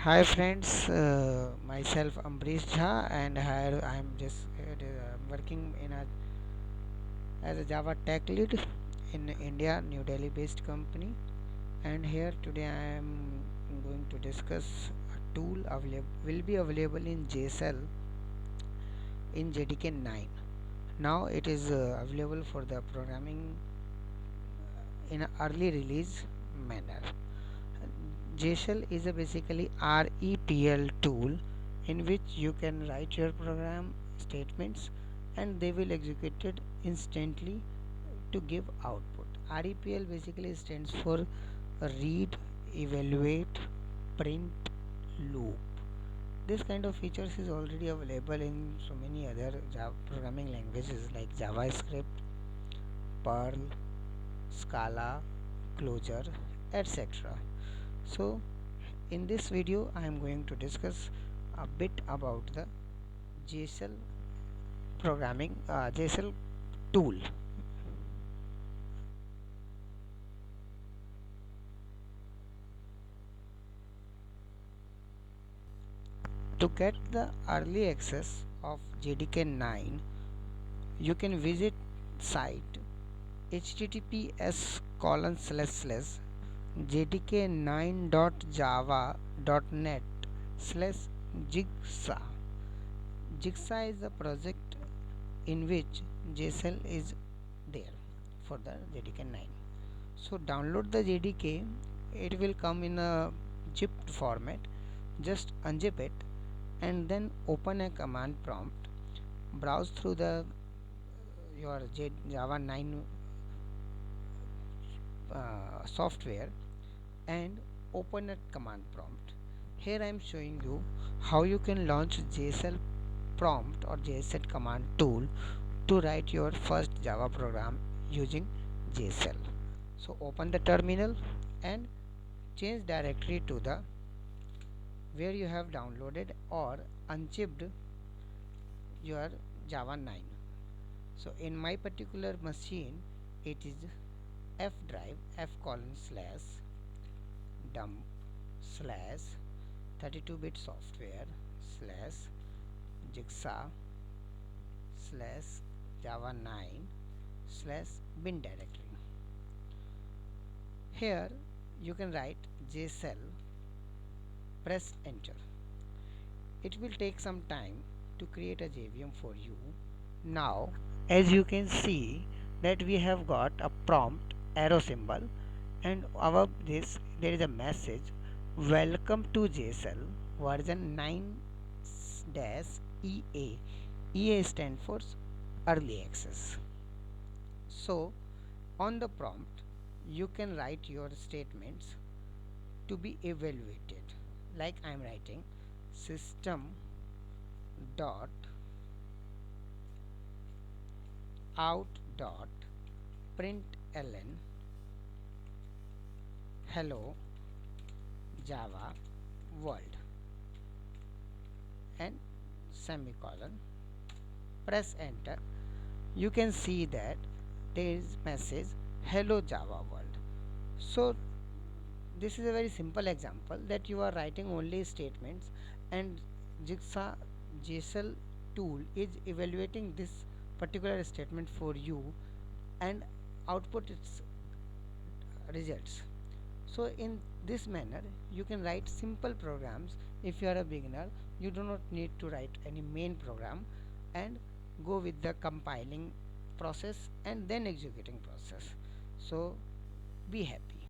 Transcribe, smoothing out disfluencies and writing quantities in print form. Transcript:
Hi friends, myself Ambrish Jha, and here I am just working as a Java tech lead in India, New Delhi based company. And here today I am going to discuss a tool will be available in JSL in JDK 9. Now it is available for the programming in an early release manner. JSL is a basically REPL tool in which you can write your program statements and they will execute it instantly to give output. REPL basically stands for read, evaluate, print, loop. This kind of features is already available in so many other Java programming languages like JavaScript, Perl, Scala, Clojure, etc. So in this video I am going to discuss a bit about the JSL JSL tool. To get the early access of JDK 9, you can visit site https colon slash slash jdk9.java.net slash jigsaw. Jigsaw is the project in which JSL is there for the JDK 9. So download the JDK, it will come in a zipped format. Just unzip it and then open a command prompt, browse through the your Java 9 software and open a command prompt. Here I am showing you how you can launch JSL prompt or JSL command tool to write your first Java program using JSL. So open the terminal and change directory to the where you have downloaded or unzipped your Java 9. So in my particular machine it is F drive F colon slash dump slash 32-bit software slash jigsaw slash Java 9 slash bin directory. Here you can write JSL, press enter. It will take some time to create a JVM for you. Now as you can see that we have got a prompt arrow symbol and above this there is a message, welcome to JSL version 9 EA. EA stands for early access. So on the prompt you can write your statements to be evaluated, like I am writing system dot out dot println hello Java world and semicolon, press enter. You can see that there is message hello Java world. So this is a very simple example that you are writing only statements and jigsaw JSL tool is evaluating this particular statement for you and output its results. So in this manner you can write simple programs. If you are a beginner, you do not need to write any main program and go with the compiling process and then executing process. So be happy.